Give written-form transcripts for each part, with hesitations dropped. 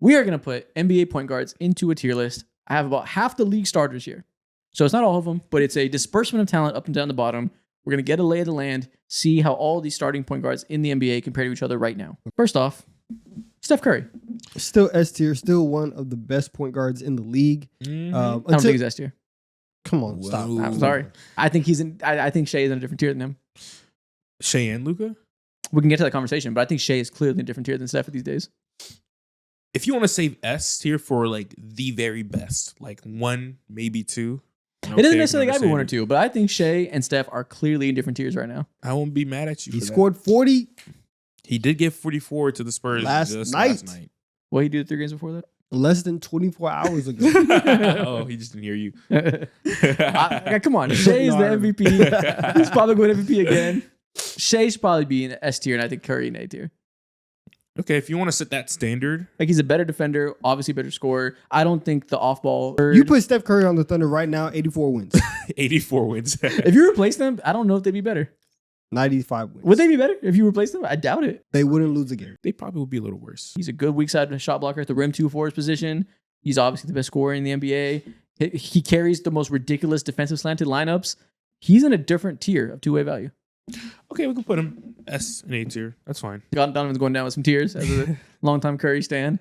We are going to put NBA point guards into a tier list. I have about half the league starters here. So it's not all of them, but it's a disbursement of talent up and down the bottom. We're going to get a lay of the land, see how all these starting point guards in the NBA compare to each other right now. First off, Steph Curry. Still S tier, still one of the best point guards in the league. I don't think he's S tier. Come on, stop. I'm sorry. I think I think Shea is in a different tier than him. Shea and Luka? We can get to that conversation, but I think Shea is clearly in a different tier than Steph these days. If you want to save S tier for like the very best, like 1, maybe 2. It doesn't necessarily got to be 1 or 2, but I think Shea and Steph are clearly in different tiers right now. I won't be mad at you. He scored 40. He did get 44 to the Spurs last night. What did he do 3 games before that? Less than 24 hours ago. Oh, he just didn't hear you. Come on. Shea is the MVP. He's probably going to MVP again. Shea should probably be in S tier, and I think Curry in A tier. Okay, if you want to set that standard. Like, he's a better defender, obviously better scorer. I don't think the off-ball... You put Steph Curry on the Thunder right now, 84 wins. 84 wins. If you replace them, I don't know if they'd be better. 95 wins. Would they be better if you replace them? I doubt it. They wouldn't lose again. They probably would be a little worse. He's a good weak side shot blocker at the rim 2 for his position. He's obviously the best scorer in the NBA. He carries the most ridiculous defensive slanted lineups. He's in a different tier of two-way value. Okay, we can put him S and A tier. That's fine. Donovan's going down with some tears as a longtime Curry stan.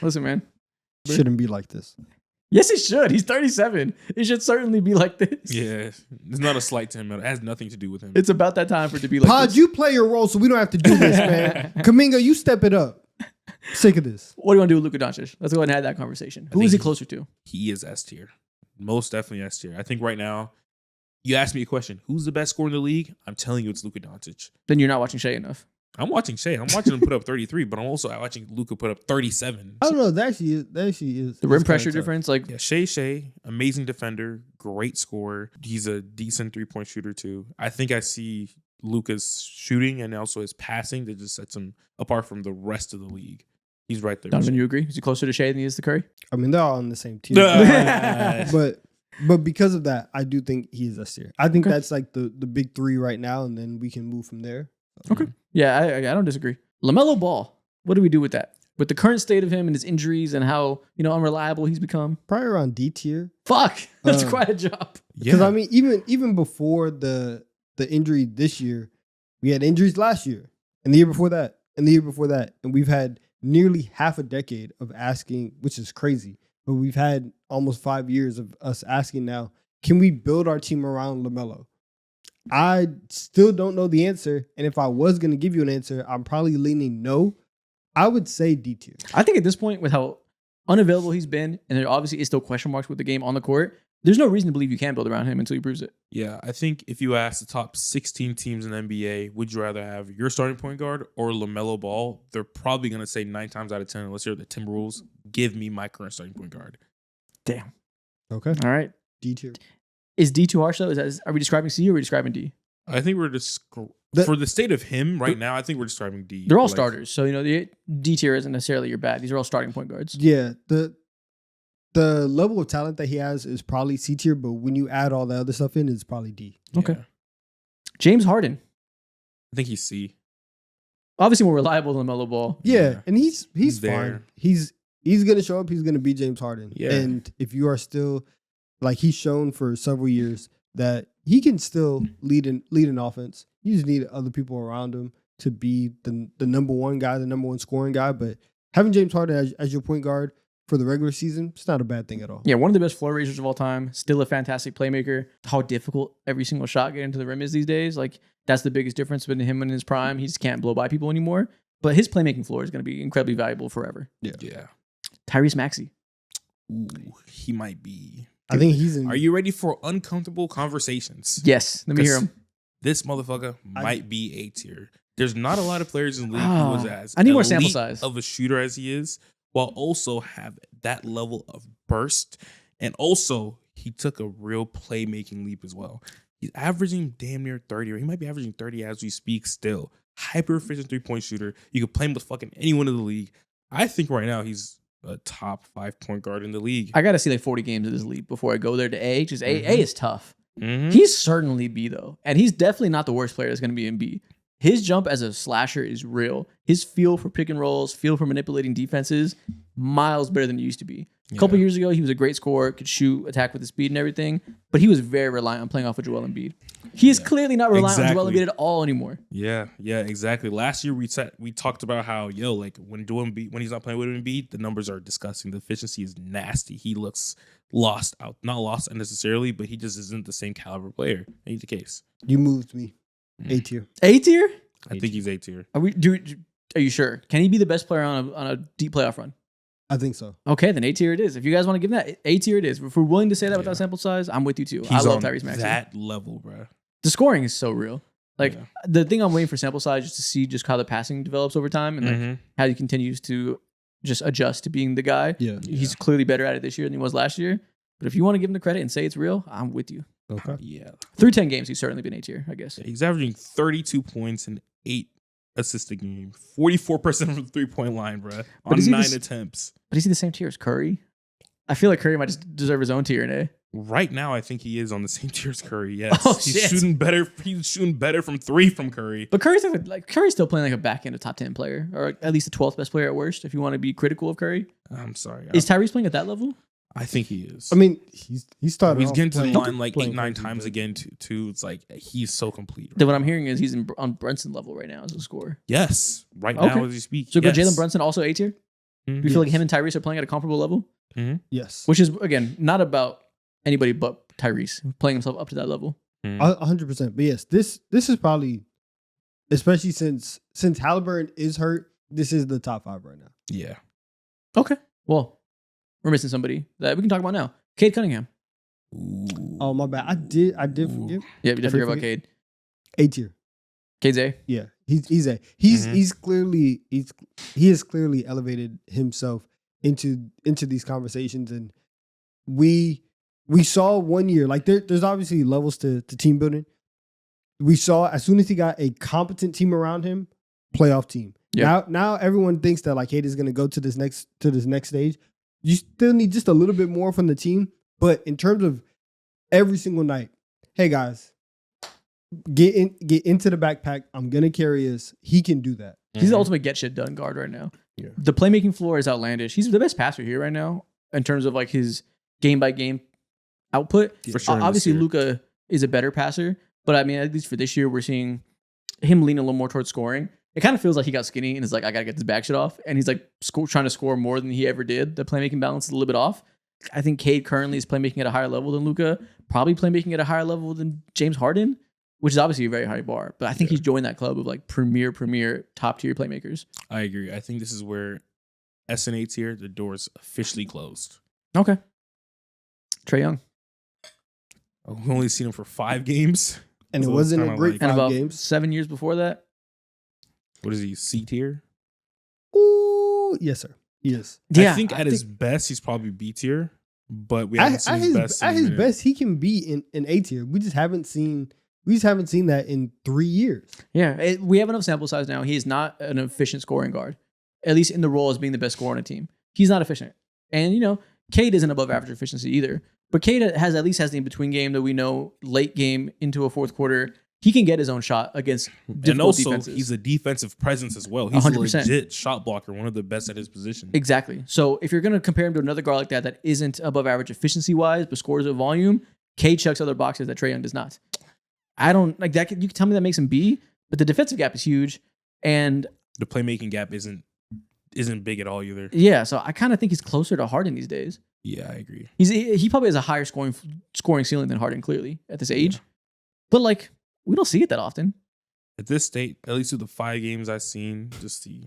Listen, man. Shouldn't be like this. Yes, it should. He's 37. It should certainly be like this. Yeah, it's not a slight to him. It has nothing to do with him. It's about that time for it to be like Pod, this. you play your role so we don't have to do this, man. Kaminga, you step it up. Sick of this. What do you want to do with Luka Doncic? Let's go ahead and have that conversation. Who is he closer to? He is S tier. Most definitely S tier. I think right now, you asked me a question. Who's the best scorer in the league? I'm telling you it's Luka Doncic. Then you're not watching Shea enough. I'm watching Shea. I'm watching him put up 33, but I'm also watching Luka put up 37. I don't know. That actually is. The rim pressure difference, like yeah, Shea, amazing defender, great scorer. He's a decent 3-point shooter too. I think I see Luka's shooting and also his passing that just sets him apart from the rest of the league. He's right there. Donovan, you agree? Is he closer to Shea than he is to Curry? I mean, they're all on the same team. But because of that, I do think he is S tier. I think that's like the big three right now, and then we can move from there. Okay. Yeah, I don't disagree. LaMelo Ball, what do we do with that? With the current state of him and his injuries and how, unreliable he's become? Probably around D tier. Fuck. That's quite a jump. Because, I mean, even before the injury this year, we had injuries last year, and the year before that, and the year before that. And we've had nearly half a decade of asking, which is crazy, but we've had almost 5 years of us asking now, can we build our team around LaMelo? I still don't know the answer. And if I was going to give you an answer, I'm probably leaning no. I would say D tier. I think at this point, with how unavailable he's been, and there obviously is still question marks with the game on the court, there's no reason to believe you can build around him until he proves it. Yeah, I think if you ask the top 16 teams in the NBA, would you rather have your starting point guard or LaMelo Ball? They're probably going to say 9 times out of 10, unless you're the Timberwolves, give me my current starting point guard. Damn. Okay. All right. D tier. Is D too harsh though? Are we describing C or are we describing D? I think we're just for the state of him right now. I think we're describing D. They're all starters, so the D tier isn't necessarily your bad. These are all starting point guards. Yeah, the level of talent that he has is probably C tier, but when you add all the other stuff in, it's probably D. Okay. James Harden. I think he's C. Obviously more reliable than LaMelo Ball. Yeah, and he's there. fine. He's gonna show up. He's gonna be James Harden. Yeah. And if you are still like he's shown for several years that he can still lead an offense. You just need other people around him to be the number one guy, the number one scoring guy. But having James Harden as your point guard for the regular season, it's not a bad thing at all. Yeah, one of the best floor raisers of all time. Still a fantastic playmaker. How difficult every single shot getting to the rim is these days. Like, that's the biggest difference between him and his prime. He just can't blow by people anymore. But his playmaking floor is going to be incredibly valuable forever. Yeah. Tyrese Maxey. Ooh, he might be. I think he's in. Are you ready for uncomfortable conversations? Yes. Let me hear him. This motherfucker might be A tier. The's not a lot of players in the league Oh, who is as I need more sample size of a shooter as he is, while also have that level of burst. And also, he took a real playmaking leap as well. He's averaging damn near 30, or he might be averaging 30 as we speak still. Hyper efficient 3-point shooter. You could play him with fucking anyone in the league. I think right now he's a top 5 point guard in the league. I got to see like 40 games of this league before I go there to A, because A is tough. Mm-hmm. He's certainly B, though. And he's definitely not the worst player that's going to be in B. his jump as a slasher is real. His feel for pick and rolls, feel for manipulating defenses, miles better than it used to be. A couple years ago, he was a great scorer, could shoot, attack with his speed and everything, but he was very reliant on playing off of Joel Embiid. He is clearly not reliant on Joel Embiid at all anymore. Yeah, exactly. Last year we talked about how like when he's not playing with Embiid, the numbers are disgusting. The efficiency is nasty. He looks not lost unnecessarily, but he just isn't the same caliber player. Ain't the case. You moved me. A tier. A tier? I think he's A tier. Are you sure? Can he be the best player on a deep playoff run? I think so. Okay, then A tier it is. If you guys want to give him that, A tier it is. If we're willing to say that without sample size, I'm with you too. I love Tyrese Maxey. That level, bro. The scoring is so real. Like the thing I'm waiting for sample size is to see just how the passing develops over time and like how he continues to just adjust to being the guy. Yeah. He's clearly better at it this year than he was last year. But if you want to give him the credit and say it's real, I'm with you. Okay. Yeah. Through 10 games, he's certainly been A tier, I guess. Yeah, he's averaging 32 points and 8 assists a game. 44% from the 3-point line, bro. On 9 attempts. But is he the same tier as Curry? I feel like Curry might just deserve his own tier in A. Right now, I think he is on the same tier as Curry. Yes, Oh, he's shit. shooting better. He's shooting better from 3 from Curry. But Curry's still playing like a back end of top 10 player, or at least the 12th best player at worst. If you want to be critical of Curry, I'm sorry. is Tyrese playing at that level? I think he is. I mean, he started. He's off getting to the playing- line like playing 8-9 crazy, times but- again. Too. It's like he's so complete. Then what I'm hearing is he's on Brunson level right now as a scorer. Yes, right Okay. now as you speak. So yes. go Jalen Brunson also A tier. Mhm. Do you feel like him and Tyrese are playing at a comparable level? Yes. Which is again not about anybody but Tyrese playing himself up to that level. 100%. But yes, this is probably, especially since Halliburton is hurt, this is the top 5 right now. Yeah. Okay. Well, we're missing somebody that we can talk about now. Cade Cunningham. Ooh. Oh my bad. I did forget. Yeah, we did did forget about forget. Cade. A tier. Cade's A. Yeah, he's A. He's clearly he has clearly elevated himself into these conversations, and we saw one year like there's obviously levels to team building. We saw as soon as he got a competent team around him, playoff team. Yep. Now everyone thinks that like Cade is going to go to this next stage. You still need just a little bit more from the team, but in terms of every single night, hey guys, get into the backpack. I'm gonna carry us. He can do that. He's the ultimate get shit done guard right now. Yeah. The playmaking floor is outlandish. He's the best passer here right now in terms of like his game by game output. For sure. Obviously, Luka is a better passer, but I mean, at least for this year, we're seeing him lean a little more towards scoring. It kind of feels like he got skinny and is like, I gotta get this back shit off, and he's like trying to score more than he ever did. The playmaking balance is a little bit off. I think Cade currently is playmaking at a higher level than Luka, probably playmaking at a higher level than James Harden, which is obviously a very high bar. But I think he's joined that club of like premier top tier playmakers. I agree. I think this is where SNA tier, the door's officially closed. Okay. Trae Young. I've only seen him for 5 games. And it So wasn't kinda a great like- And 5 about games. 7 years before that. What is he? C tier? Ooh, yes, sir. Yes. I think at his best, he's probably B tier, but we haven't seen his best. At his best, he can be in A tier. We just haven't seen that in 3 years. Yeah, we have enough sample size now. He is not an efficient scoring guard, at least in the role as being the best scorer on a team. He's not efficient. And, Cade isn't above average efficiency either. But Cade has the in-between game that we know late game into a fourth quarter. He can get his own shot against difficult And also, defenses. he's a defensive presence as well. He's 100%. a legit shot blocker, one of the best at his position. Exactly. So if you're going to compare him to another guard like that isn't above average efficiency-wise, but scores at volume, Cade checks other boxes that Trae Young does not. I don't like that. You can tell me that makes him B, but the defensive gap is huge. And The playmaking gap isn't big at all either. yeah, so I kind of think he's closer to Harden these days. Yeah, I agree. He probably has a higher scoring ceiling than Harden, clearly, at this age. But like, we don't see it that often. At this state, at least through the 5 games I've seen, just the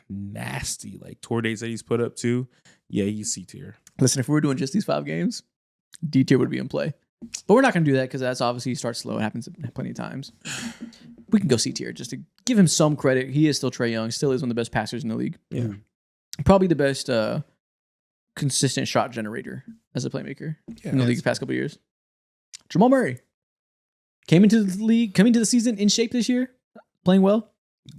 nasty like tour dates that he's put up to. Yeah, he's C tier. Listen, if we were doing just these 5 games, D tier would be in play. But we're not going to do that because that's obviously starts slow. It happens plenty of times. We can go C tier just to give him some credit. He is still Trae Young, still is one of the best passers in the league. Yeah. Probably the best consistent shot generator as a playmaker in the league the past couple of years. Jamal Murray coming into the season in shape this year, playing well.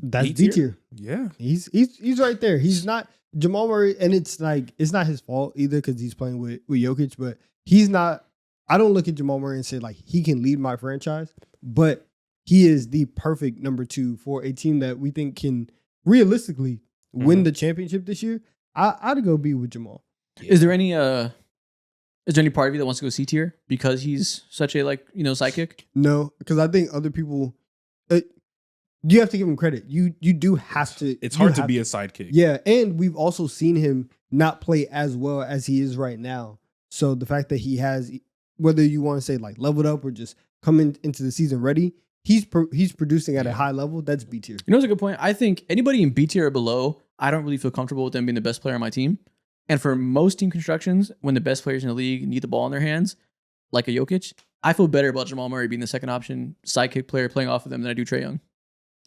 That's D D tier? tier. Yeah. He's right there. He's not Jamal Murray, and it's not his fault either because he's playing with Jokic, but he's not. I don't look at Jamal Murray and say like he can lead my franchise, but he is the perfect number 2 for a team that we think can realistically win the championship this year. I'd go be with Jamal. Is there any part of you that wants to go C tier because he's such a sidekick? No, because I think other people, you have to give him credit. You do have to. It's hard to be a sidekick. Yeah, and we've also seen him not play as well as he is right now. So the fact that he has, whether you want to say like leveled up or just coming into the season ready, he's producing at a high level. That's B tier. You know, it's a good point. I think anybody in B tier or below, I don't really feel comfortable with them being the best player on my team. And for most team constructions, when the best players in the league need the ball in their hands, like a Jokic, I feel better about Jamal Murray being the second option sidekick player playing off of them than I do Trae Young.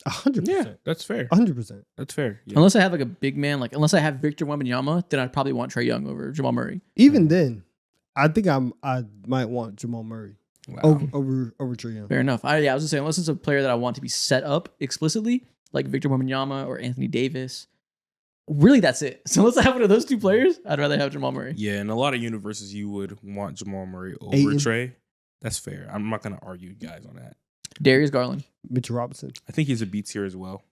100%. Yeah, that's fair. 100%. That's fair. Yeah. Unless I have like a big man, unless I have Victor Wembanyama, then I'd probably want Trae Young over Jamal Murray. Even then, I think I might want Jamal Murray over Trae Young. Fair enough. I was gonna say, unless it's a player that I want to be set up explicitly, like Victor Wembanyama or Anthony Davis, really that's it. So unless I have one of those two players, I'd rather have Jamal Murray. Yeah, in a lot of universes, you would want Jamal Murray over Trae. That's fair. I'm not gonna argue guys on that. Darius Garland. Mitchell Robinson. I think he's a B tier as well.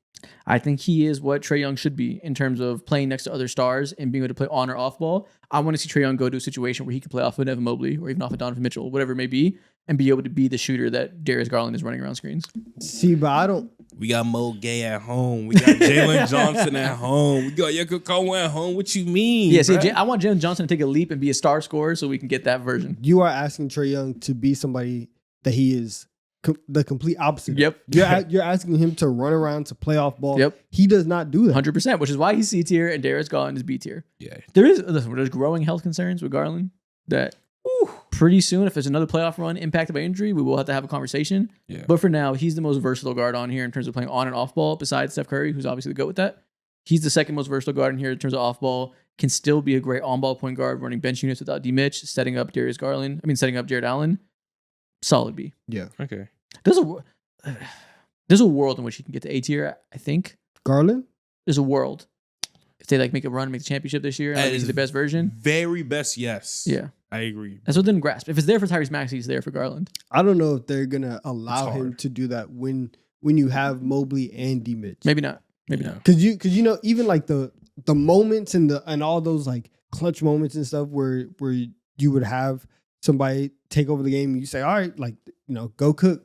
I think he is what Trae Young should be in terms of playing next to other stars and being able to play on or off ball. I want to see Trae Young go to a situation where he can play off of Evan Mobley or even off of Donovan Mitchell, whatever it may be, and be able to be the shooter that Darius Garland is running around screens. See, but I don't. We got Mo Gay at home. We got Jalen Johnson at home. We got Yoko Kowa at home. What you mean? Yeah, see, I want Jalen Johnson to take a leap and be a star scorer so we can get that version. You are asking Trae Young to be somebody that he is the complete opposite. Yep. You're asking him to run around to play off ball. Yep. He does not do that. 100%, which is why he's C tier and Darius Garland is B tier. Yeah. There's growing health concerns with Garland that pretty soon, if there's another playoff run impacted by injury, we will have to have a conversation. Yeah. But for now, he's the most versatile guard on here in terms of playing on and off ball, besides Steph Curry, who's obviously the GOAT with that. He's the second most versatile guard in here in terms of off ball. Can still be a great on ball point guard, running bench units without D Mitch, setting up Jared Allen. Solid B. Yeah. Okay. There's a world in which he can get to A tier, I think. Garland? There's a world. If they make a run, make the championship this year, and he's the best version. Very best, yes. Yeah. I agree. That's what didn't grasp. If it's there for Tyrese Maxey, it's there for Garland. I don't know if they're gonna allow him to do that when you have Mobley and D Mitch. Maybe not. Maybe not. Because you know, even like the moments and all those like clutch moments and stuff where you would have somebody take over the game and you say, all right, like, you know, go cook.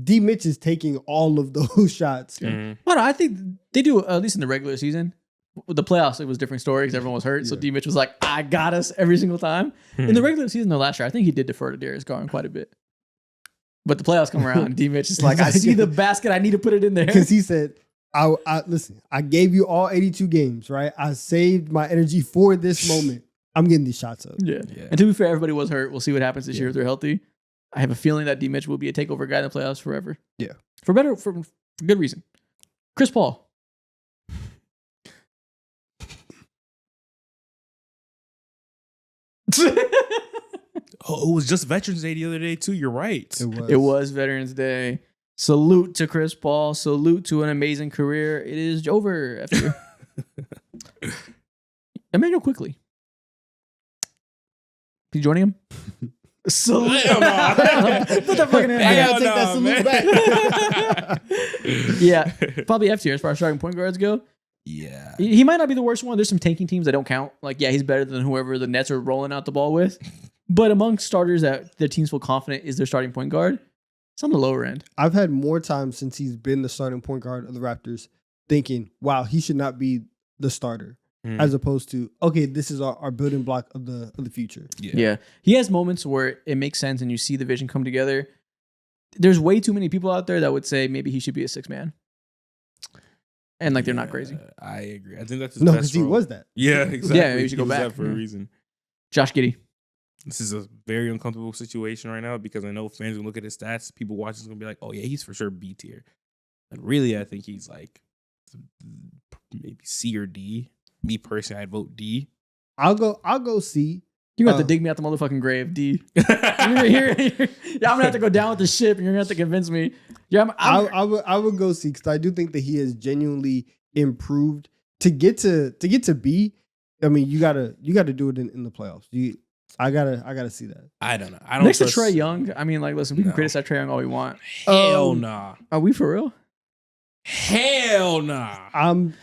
D Mitch is taking all of those shots. Mm-hmm. Well, no, I think they do, at least in the regular season. With the playoffs, it was a different story because everyone was hurt. So D Mitch was like, I got us every single time. In the regular season, though, last year, I think he did defer to Darius Garland quite a bit. But the playoffs come around and D Mitch is like, I see the basket, I need to put it in there. Because he said, listen, I gave you all 82 games, right? I saved my energy for this moment. I'm getting these shots up. Yeah. And to be fair, everybody was hurt. We'll see what happens this year if they're healthy. I have a feeling that D Mitch will be a takeover guy in the playoffs forever. Yeah. For good reason. Chris Paul. Oh, it was just Veterans Day the other day too. You're right. It was Veterans Day. Salute to Chris Paul. Salute to an amazing career. It is over after. Emmanuel quickly. You joining him? Salute. Put that fucking in. I gotta take that salute back. Yeah, probably F tier as far as starting point guards go. Yeah. He might not be the worst one. There's some tanking teams that don't count. Like, yeah, he's better than whoever the Nets are rolling out the ball with. But among starters that their teams feel confident is their starting point guard, it's on the lower end. I've had more times since he's been the starting point guard of the Raptors thinking, wow, he should not be the starter. As opposed to, okay, this is our building block of the future. Yeah. He has moments where it makes sense and you see the vision come together. There's way too many people out there that would say maybe he should be a 6-man. And they're not crazy. I agree. I think that's his no, best because he role. was that. Yeah, exactly. Yeah, maybe you should go was back. that for a reason. Josh Giddy. This is a very uncomfortable situation right now because I know fans will look at his stats. People watching is gonna be like, "Oh yeah, he's for sure B tier." But really, I think he's like maybe C or D. Me personally, I'd vote D. I'll go C. You're gonna have to dig me out the motherfucking grave, D. Yeah, I'm gonna have to go down with the ship, and you're gonna have to convince me. Yeah, I would go C because I do think that he has genuinely improved to get to B. I mean, you gotta do it in the playoffs. I gotta see that. I don't know. I don't Next to trust Trae Young, I mean, like, listen, we can No. criticize Trae Young all we want. Hell nah. Are we for real? Hell nah. I'm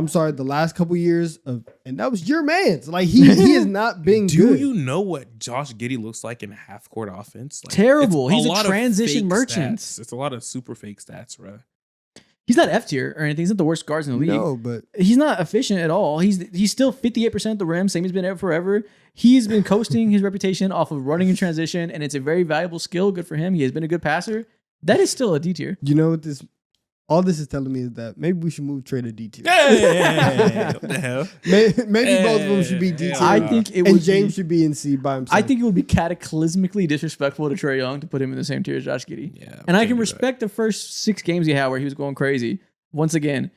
sorry. The last couple years and that was your man's. Like he has not been Do good. you know what Josh Giddy looks like in half court offense? Like, Terrible. it's He's a lot of transition fake merchant. stats. It's a lot of super fake stats, bro. He's not F tier or anything. He's not the worst guards in the league. No, but He's not efficient at all. He's still 58% at the rim, same as been ever forever. He's been coasting his reputation off of running in transition, and it's a very valuable skill. Good for him. He has been a good passer. That is still a D tier. you know what all this is telling me is that maybe we should move Trae to D tier. Hey, what the hell? Maybe both of them should be D tier. I think it and would James be, should be in C by himself. I think it would be cataclysmically disrespectful to Trae Young to put him in the same tier as Josh Giddey. Yeah, And I can't can do respect the first 6 games he had where he was going crazy. Once again,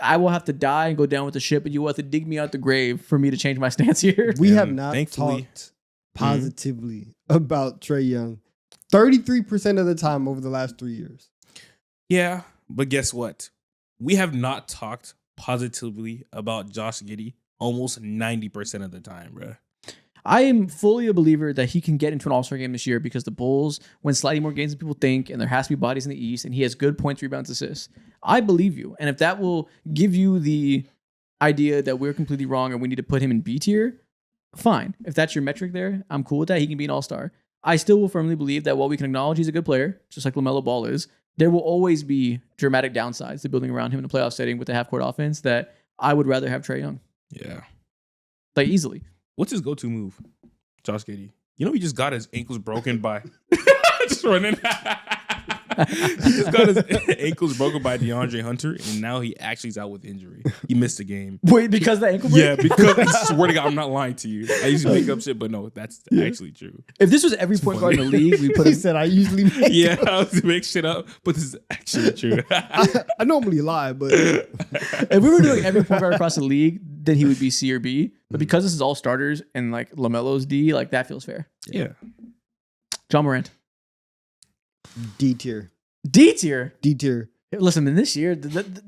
I will have to die and go down with the ship, but you will have to dig me out the grave for me to change my stance here. we And have not thankfully- talked positively about Trae Young 33% of the time over the last 3 years. Yeah, but guess what? We have not talked positively about Josh Giddey almost 90% of the time, bro. I am fully a believer that he can get into an All-Star game this year because the Bulls win slightly more games than people think, and there has to be bodies in the East, and he has good points, rebounds, assists. I believe you. And if that will give you the idea that we're completely wrong and we need to put him in B tier, fine. If that's your metric there, I'm cool with that. He can be an All-Star. I still will firmly believe that while we can acknowledge he's a good player, just like LaMelo Ball is, there will always be dramatic downsides to building around him in a playoff setting with a half-court offense that I would rather have Trae Young. Yeah. Like, easily. What's his go-to move, Josh Giddey? You know he just got his ankles broken by just running. He just got his ankles broken by DeAndre Hunter, and now he actually is out with injury. He missed a game. Wait, because of the ankle break? Yeah, because I swear to God, I'm not lying to you. I usually make up shit, but no, that's actually true. If this was every point guard in the league, we put He him... said I usually make Yeah, I was make shit up, but this is actually true. I normally lie, but If we were doing every point guard across the league, then he would be C or B. But because this is all starters and like LaMelo's D, like that feels fair. Yeah. Jamal Morant. D tier. D tier. D tier. Listen, in this year,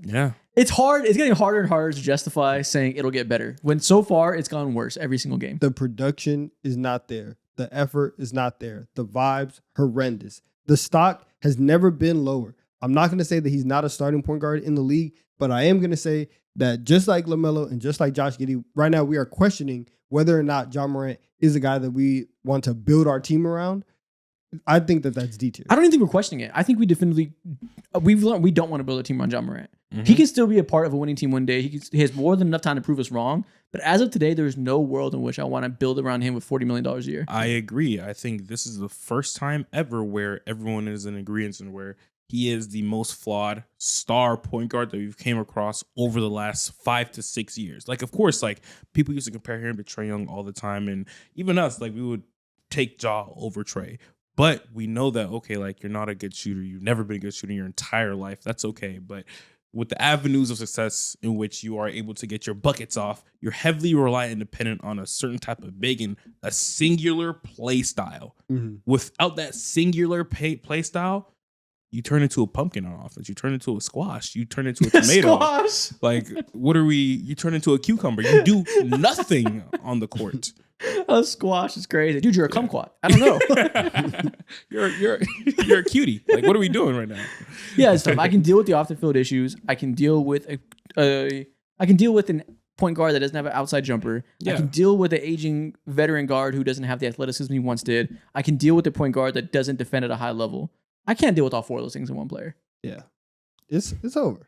Yeah. it's hard. It's getting harder and harder to justify saying it'll get better. When so far it's gone worse every single game. The production is not there. The effort is not there. The vibes, horrendous. The stock has never been lower. I'm not going to say that he's not a starting point guard in the league, but I am going to say that just like LaMelo and just like Josh Giddey, right now we are questioning whether or not John Morant is a guy that we want to build our team around. I think that that's D tier. I don't even think we're questioning it. I think we definitively we've learned we don't want to build a team around John Morant. He can still be a part of a winning team one day. He has more than enough time to prove us wrong. But as of today, there's no world in which I want to build around him with $40 million a year. I agree. I think this is the first time ever where everyone is in agreement and where he is the most flawed star point guard that we've came across over the last 5 to 6 years. Like, of course, like people used to compare him to Trae Young all the time. And even us, like we would take Ja over Trae. But we know that, okay, like you're not a good shooter. You've never been a good shooter in your entire life. That's okay. But with the avenues of success in which you are able to get your buckets off, you're heavily reliant and dependent on a certain type of big and a singular play style. Without that singular play style, you turn into a pumpkin on offense. You turn into a squash. You turn into a tomato. Squash. Like, what are we? You turn into a cucumber. You do nothing on the court. A squash is crazy. Dude, you're a kumquat. I don't know. you're a cutie. Like, what are we doing right now? Yeah, it's tough. I can deal with the off the field issues. I can deal with I can deal with an point guard that doesn't have an outside jumper. Yeah. I can deal with an aging veteran guard who doesn't have the athleticism he once did. I can deal with the point guard that doesn't defend at a high level. I can't deal with all 4 of those things in one player. Yeah. It's over.